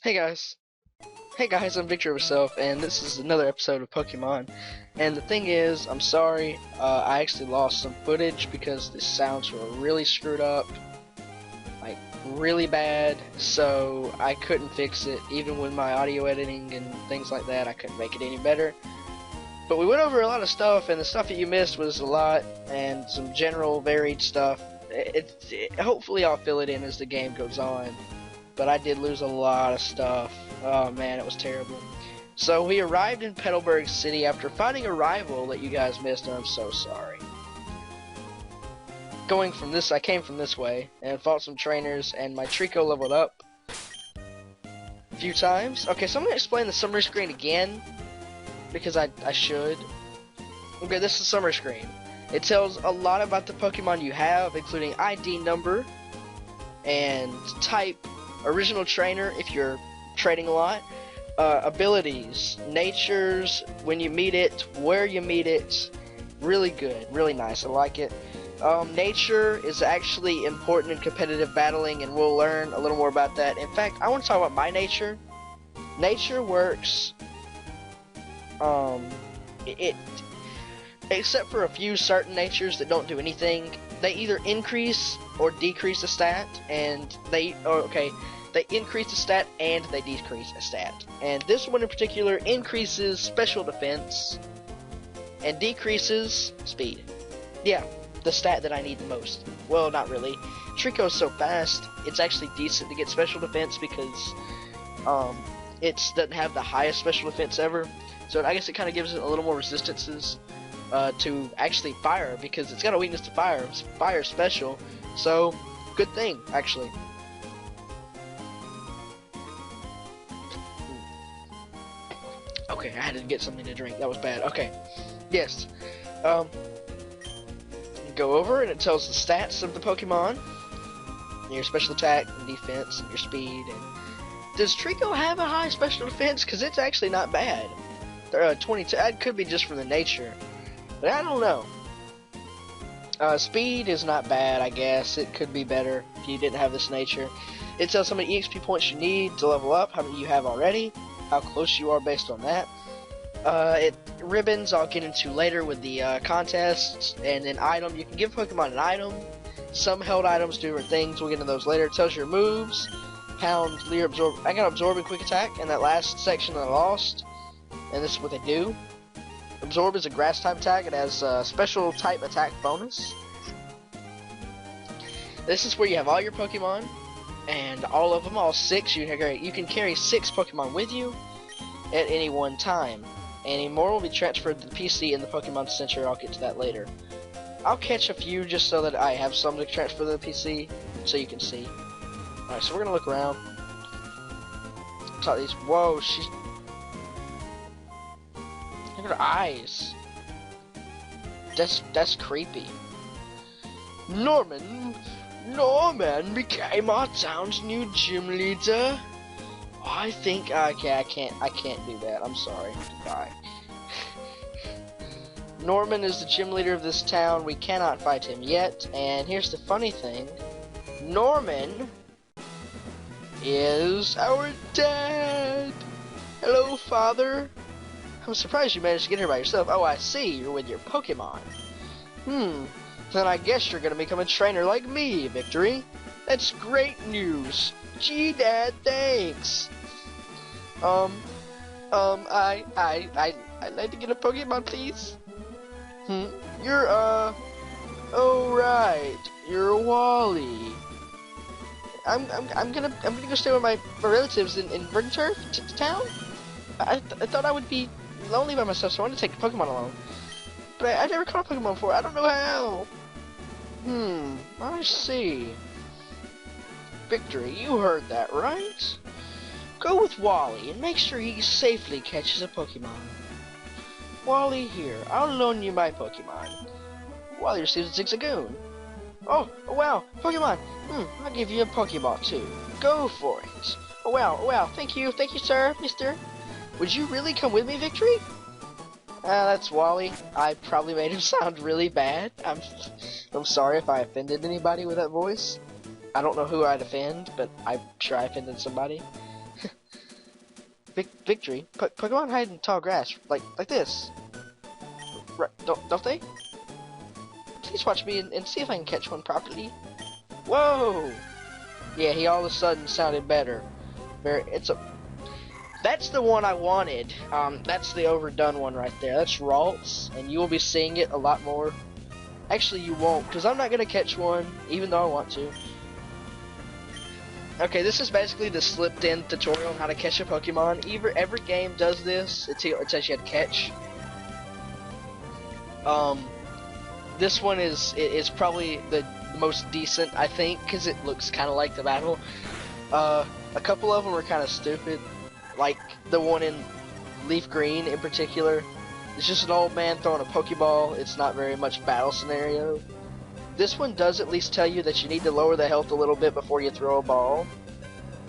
Hey guys. Hey guys, I'm VictoryOverSelf, and this is another episode of Pokemon. And the thing is, I'm sorry, I actually lost some footage because the sounds were really screwed up. Like, really bad, so I couldn't fix it. Even with my audio editing and things like that, I couldn't make it any better. But we went over a lot of stuff, and the stuff that you missed was a lot, and some general varied stuff. Hopefully I'll fill it in as the game goes on. But I did lose a lot of stuff. Oh man, it was terrible. So we arrived in Petalburg City after finding a rival that you guys missed, and I'm so sorry. I came from this way, and fought some trainers, and my Trico leveled up a few times. Okay, so I'm going to explain the summary screen again, because I should. Okay, this is the summary screen. It tells a lot about the Pokemon you have, including ID number, and type, original trainer if you're trading a lot, abilities, natures, when you meet it, where you meet it. Really good, really nice, I like it. Nature is actually important in competitive battling, and we'll learn a little more about that. In fact, I want to talk about my nature. Nature works, except for a few certain natures that don't do anything, they either increase or decrease a stat, and they increase the stat and they decrease a stat. And this one in particular increases special defense and decreases speed. Yeah, the stat that I need the most. Well, not really. Trico's so fast, it's actually decent to get special defense because it doesn't have the highest special defense ever. So I guess it kind of gives it a little more resistances to actually fire, because it's got a weakness to fire. It's fire special, so good thing actually. Okay, I had to get something to drink. That was bad. Okay, yes. Go over and it tells the stats of the Pokemon, your special attack, and defense, and your speed. And does Trico have a high special defense? Because it's actually not bad. 22. That could be just from the nature, but I don't know. Speed is not bad, I guess. It could be better if you didn't have this nature. It tells how many EXP points you need to level up, how many you have already, how close you are based on that. Ribbons I'll get into later with the contests, and an item. You can give Pokemon an item. Some held items do different things. We'll get into those later. It tells your moves. Pound, Leer, Absorb. I got Absorb and Quick Attack in that last section that I lost, and this is what they do. Absorb is a grass type attack. It has a special type attack bonus. This is where you have all your Pokemon, and all of them, all 6. You can carry 6 Pokemon with you at any one time. Any more will be transferred to the PC in the Pokemon Center. I'll get to that later. I'll catch a few just so that I have some to transfer to the PC, so you can see. Alright, so we're gonna look around. Talk these. Whoa, she's. Look at her eyes. That's creepy. Norman became our town's new gym leader. I think I can't do that. I'm sorry. Goodbye. Norman is the gym leader of this town. We cannot fight him yet. And here's the funny thing. Norman is our dad. Hello, father. I'm surprised you managed to get here by yourself. Oh, I see. You're with your Pokemon. Then I guess you're gonna become a trainer like me, Victory. That's great news. Gee, Dad, thanks. I'd like to get a Pokemon, please. You're, oh, right. You're Wally. I'm gonna go stay with my relatives in Burgenturf town. I thought I would be lonely by myself, so I wanted to take a Pokemon along. But I've never caught a Pokemon before. I don't know how. I see. Victory, you heard that, right? Go with Wally and make sure he safely catches a Pokemon. Wally, here, I'll loan you my Pokemon. Wally receives a Zigzagoon. Oh wow, Pokemon! I'll give you a Pokeball too. Go for it. Oh wow, thank you, sir, mister. Would you really come with me, Victory? That's Wally. I probably made him sound really bad. I'm sorry if I offended anybody with that voice. I don't know who I'd offend, but I'm sure I offended somebody. Victory. Pokemon hide in tall grass, like this. Right? Don't they? Please watch me and see if I can catch one properly. Whoa! Yeah, he all of a sudden sounded better. That's the one I wanted. That's the overdone one right there. That's Ralts, and you will be seeing it a lot more. Actually, you won't, because I'm not gonna catch one, even though I want to. Okay, this is basically the slipped-in tutorial on how to catch a Pokemon. Every game does this. It tells you how to catch. This one is probably the most decent, I think, because it looks kind of like the battle. A couple of them are kind of stupid, like the one in Leaf Green in particular. It's just an old man throwing a Pokeball. It's not very much battle scenario. This one does at least tell you that you need to lower the health a little bit before you throw a ball.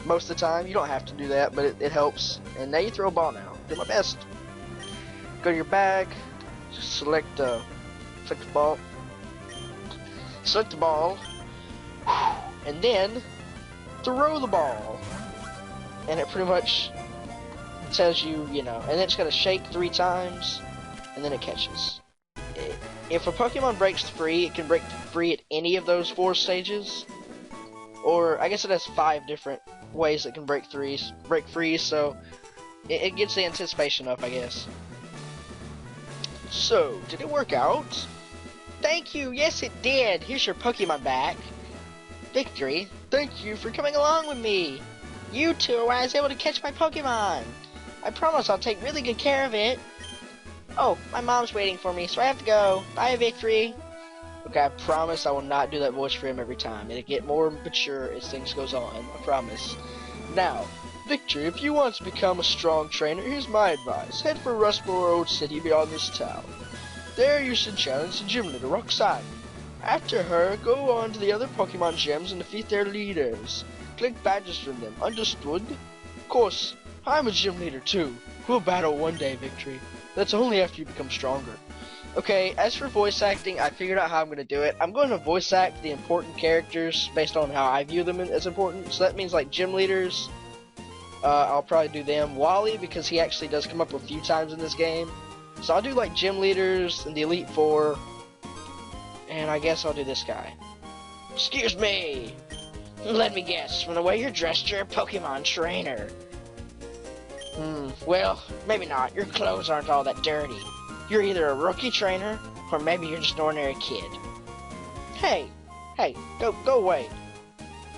Most of the time, you don't have to do that, but it helps. And now you throw a ball now. Do my best. Go to your bag. Select the ball. Select the ball. And then throw the ball. And it pretty much tells you, you know, and then it's going to shake 3 times. And then it catches. If a Pokemon breaks free, it can break free at any of those 4 stages. Or, I guess it has 5 different ways it can break free, so it gets the anticipation up, I guess. So, did it work out? Thank you, yes it did! Here's your Pokemon back. Victory, thank you for coming along with me! You too are why I was able to catch my Pokemon! I promise I'll take really good care of it! Oh, my mom's waiting for me, so I have to go. Bye, Victory. Okay, I promise I will not do that voice for him every time. It'll get more mature as things goes on. I promise. Now, Victory, if you want to become a strong trainer, here's my advice. Head for Rustboro Old City beyond this town. There you should challenge the gym leader, Roxanne. After her, go on to the other Pokemon gyms and defeat their leaders. Collect badges from them. Understood? Of course, I'm a gym leader too. We'll battle one day, Victory. That's only after you become stronger. Okay, as for voice acting, I figured out how I'm going to do it. I'm going to voice act the important characters based on how I view them as important. So that means like gym leaders, I'll probably do them. Wally, because he actually does come up a few times in this game. So I'll do like gym leaders and the Elite Four. And I guess I'll do this guy. Excuse me! Let me guess, from the way you're dressed, you're a Pokemon trainer. Well, maybe not. Your clothes aren't all that dirty. You're either a rookie trainer, or maybe you're just an ordinary kid. Hey, go away.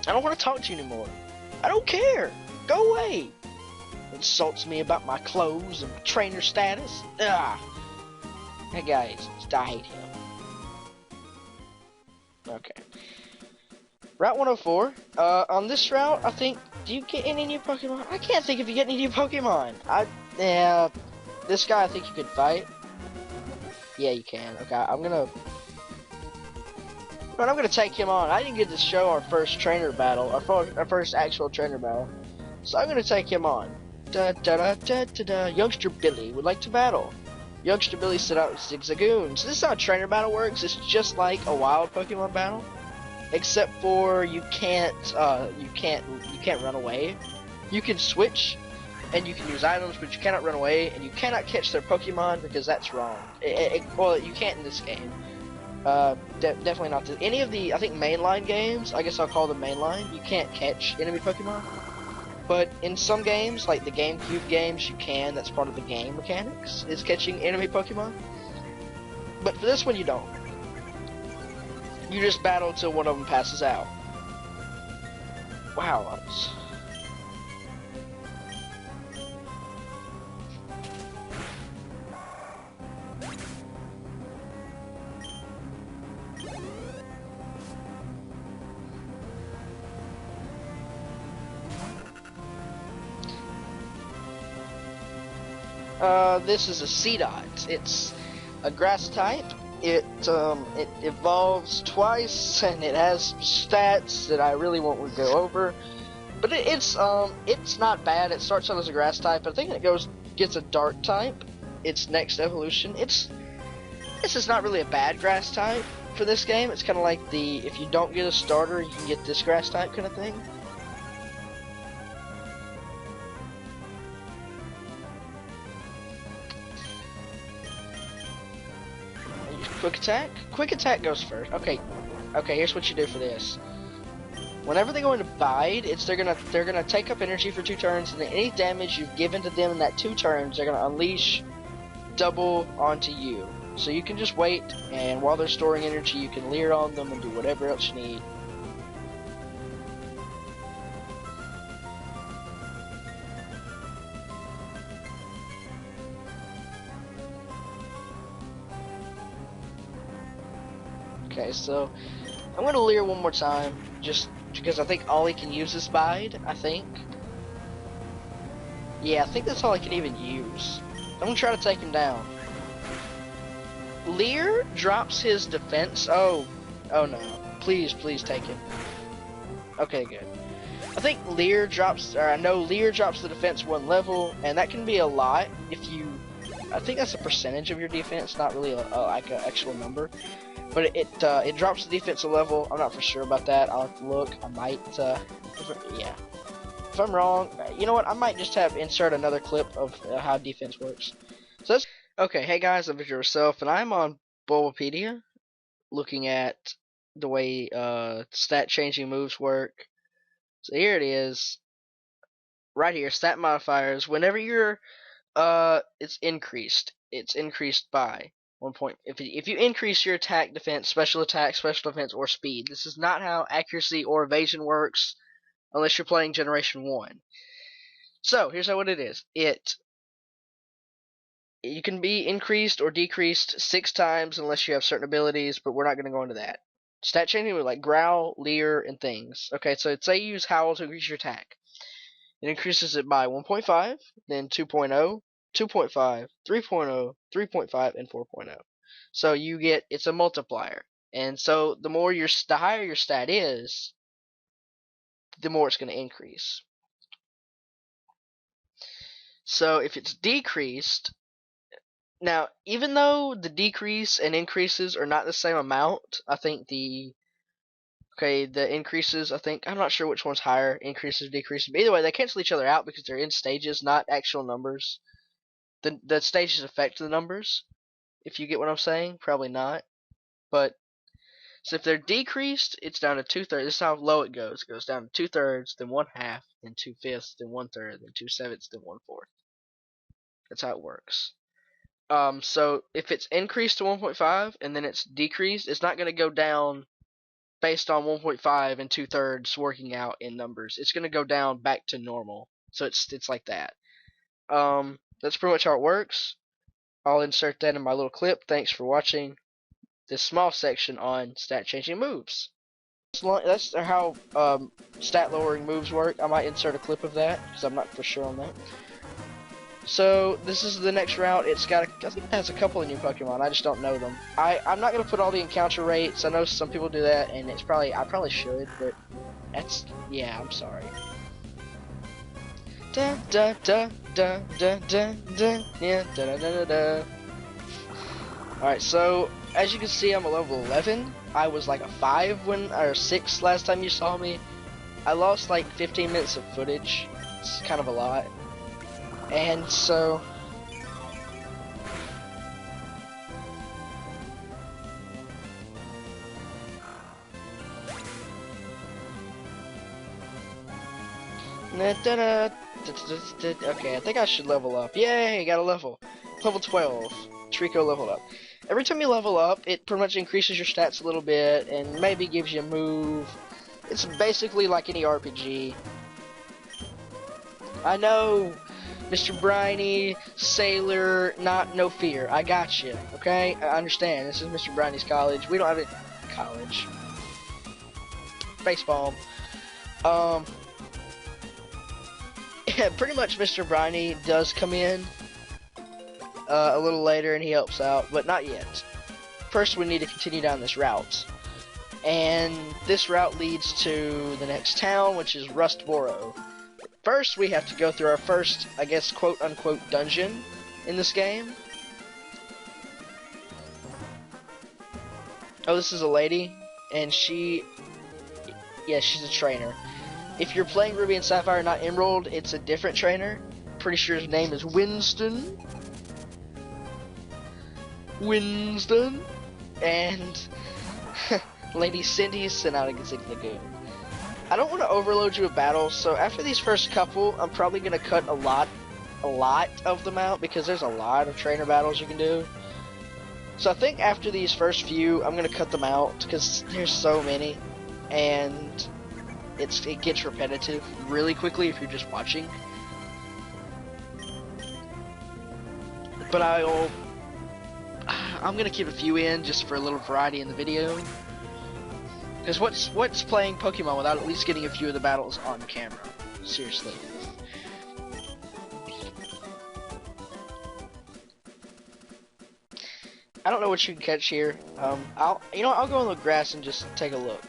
I don't want to talk to you anymore. I don't care. Go away. Insults me about my clothes and trainer status. Ugh. That guy, I hate him. Okay. Route 104. On this route, I think, do you get any new Pokemon? I can't think if you get any new Pokemon. Yeah, this guy I think you could fight. Yeah, you can. Okay, I'm gonna take him on. I didn't get to show our first trainer battle, our first actual trainer battle. So I'm gonna take him on. Youngster Billy would like to battle. Youngster Billy set out with Zigzagoon. So this is how a trainer battle works. It's just like a wild Pokemon battle, except for you can't run away. You can switch, and you can use items, but you cannot run away, and you cannot catch their Pokemon because that's wrong. Well, you can't in this game. Definitely not any of the, I think, mainline games. I guess I'll call them mainline. You can't catch enemy Pokemon. But in some games, like the GameCube games, you can. That's part of the game mechanics, is catching enemy Pokemon. But for this one, you don't. You just battle until one of them passes out. Wow. This is a Seedot. It's a grass type. It evolves twice, and it has stats that I really won't go over. But it's not bad. It starts out as a grass type. I think it gets a dark type. Its next evolution. This is not really a bad grass type for this game. It's kind of like if you don't get a starter, you can get this grass type kind of thing. quick attack? Quick attack goes first. Okay, here's what you do for this. Whenever they go into bide, they're gonna take up energy for 2 turns, and then any damage you've given to them in that 2 turns, they're gonna unleash double onto you. So you can just wait, and while they're storing energy, you can leer on them and do whatever else you need. Okay, so I'm gonna leer one more time, just because I think all he can use is bide, I think. Yeah, I think that's all I can even use. I'm gonna try to take him down. Leer drops his defense. Oh no. Please take him. Okay, good. I think Leer drops, or I know Leer drops the defense 1 level, and that can be a lot if you, I think that's a percentage of your defense, not really like an actual number. But it drops the defense a level. I'm not for sure about that. I'll have to look. I might, yeah. If I'm wrong, you know what? I might just insert another clip of how defense works. So that's okay. Hey guys, I'm VictoryOverSelf, and I'm on Bulbapedia, looking at the way stat changing moves work. So here it is, right here. Stat modifiers. Whenever you're it's increased. It's increased by 1 point. If you increase your attack, defense, special defense, or speed. This is not how accuracy or evasion works unless you're playing Generation 1. So here's what it is. You can be increased or decreased 6 times unless you have certain abilities, but we're not going to go into that. Stat changing with like Growl, Leer, and things. Okay, so say you use Howl to increase your attack. It increases it by 1.5, then 2.0, 2.5, 3.0, 3.5, and 4.0. So you get, it's a multiplier. And so the higher your stat is, the more it's going to increase. So if it's decreased, now even though the decrease and increases are not the same amount, I think the increases, I'm not sure which one's higher, increases or decreases, but either way, they cancel each other out because they're in stages, not actual numbers. The stages affect the numbers, if you get what I'm saying. Probably not. But, so if they're decreased, it's down to 2/3. This is how low it goes. It goes down to 2/3, then 1/2, then 2/5, then 1/3, then 2/7, then 1/4. That's how it works. So if it's increased to 1.5 and then it's decreased, it's not going to go down based on 1.5 and 2/3 working out in numbers. It's going to go down back to normal. So it's like that. That's pretty much how it works. I'll insert that in my little clip. Thanks for watching this small section on stat changing moves. That's how stat lowering moves work. I might insert a clip of that because I'm not for sure on that. So this is the next route. I think it has a couple of new Pokemon. I just don't know them. I'm not gonna put all the encounter rates. I know some people do that, and I probably should, but yeah. I'm sorry. Da da da da da da da yeah da da da da. All right, so as you can see, I'm a level 11. I was like a 5 or 6 last time you saw me. I lost like 15 minutes of footage. It's kind of a lot. And so okay, I think I should level up. Yay, got a level. Level 12. Trico leveled up. Every time you level up, it pretty much increases your stats a little bit and maybe gives you a move. It's basically like any RPG. I know, Mr. Briny, Sailor, no fear. I got you, okay? I understand. This is Mr. Briny's college. We don't have it. College. Facepalm. Yeah, pretty much Mr. Briny does come in a little later and he helps out, but not yet. First, we need to continue down this route. And this route leads to the next town, which is Rustboro. First, we have to go through our first, I guess, quote-unquote dungeon in this game. Oh, this is a lady, and she's a trainer. If you're playing Ruby and Sapphire, not Emerald, it's a different trainer. Pretty sure his name is Winston. and Lady Cindy sent out a Gazig Lagoon. I don't want to overload you with battles, so after these first couple, I'm probably going to cut a lot of them out, because there's a lot of trainer battles you can do. So I think after these first few, I'm going to cut them out, because there's so many, and it gets repetitive really quickly if you're just watching. But I'm going to keep a few in just for a little variety in the video. Because what's playing Pokemon without at least getting a few of the battles on camera? Seriously. I don't know what you can catch here. I'll go in the grass and just take a look.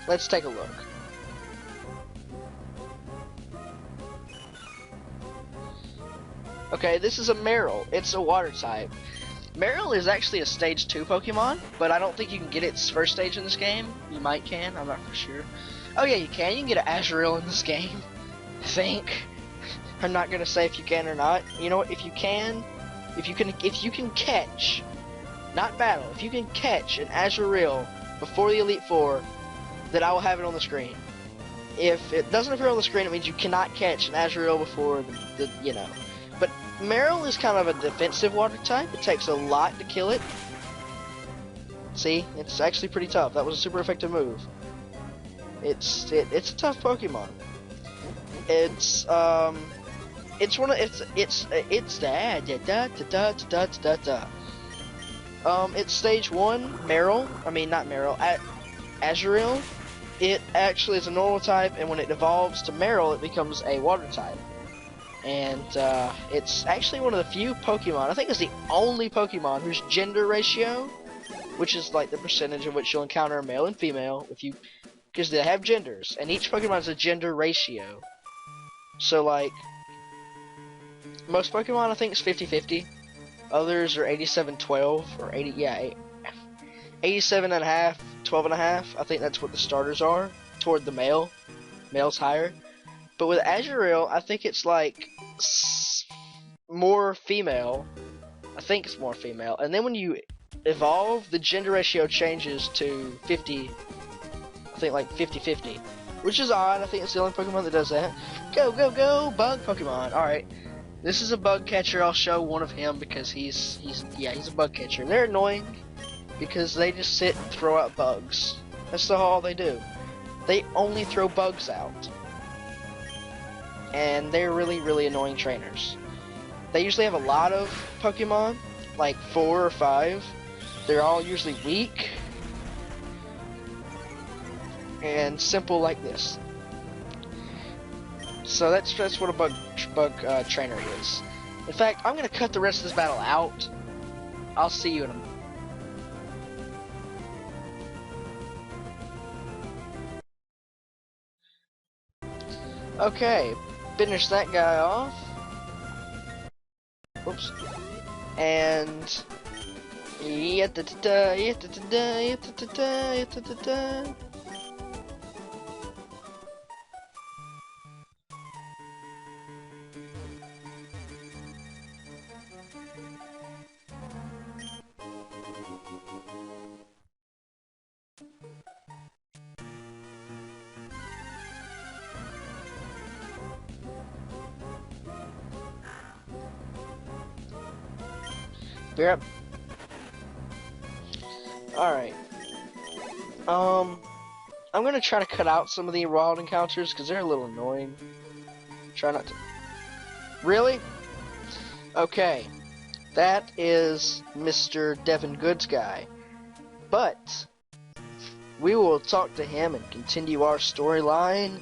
Let's take a look. Okay, this is a Marill. It's a water type. Marill is actually a stage 2 Pokemon, but I don't think you can get its first stage in this game. You might can, I'm not for sure. Oh yeah, you can. You can get an Azurill in this game. I think. I'm not gonna say if you can or not. You know what? If you can catch, not battle, if you can catch an Azurill before the Elite Four, then I will have it on the screen. If it doesn't appear on the screen, it means you cannot catch an Azurill before the you know. But Marill is kind of a defensive water type. It takes a lot to kill it. See, it's actually pretty tough. That was a super effective move. It's a tough Pokemon. It's stage 1 Marill. I mean not Marill. Azurill. It actually is a normal type, and when it evolves to Marill, it becomes a water type. And it's actually one of the few Pokemon, I think it's the only Pokemon whose gender ratio, which is like the percentage in which you'll encounter a male and female, because they have genders, and each Pokemon has a gender ratio. So like, most Pokemon I think is 50-50, others are 87-12, or 87.5, 12.5, I think that's what the starters are, toward the male. Male's higher. But with Azurill, I think it's like more female. I think it's more female. And then when you evolve, the gender ratio changes to 50. I think like 50-50, which is odd. I think it's the only Pokemon that does that. Go, go, go! Bug Pokemon. All right, this is a bug catcher. I'll show one of him because he's a bug catcher. They're annoying because they just sit and throw out bugs. That's all they do. They only throw bugs out. And they're really, really annoying trainers. They usually have a lot of Pokemon, like 4 or 5. They're all usually weak and simple like this. So that's what a bug trainer is. In fact, I'm gonna cut the rest of this battle out. I'll see you in a moment. Okay. Finish that guy off. Whoops. And yep. Alright. I'm gonna try to cut out some of the wild encounters because they're a little annoying. Try not to. Really? Okay. That is Mr. Devin Goods guy. But we will talk to him and continue our storyline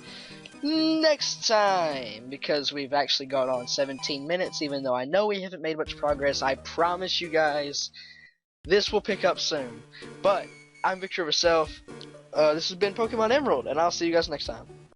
next time, because we've actually gone on 17 minutes, even though I know we haven't made much progress. I promise you guys, this will pick up soon. But I'm VictoryOverSelf. This has been Pokemon Emerald, and I'll see you guys next time.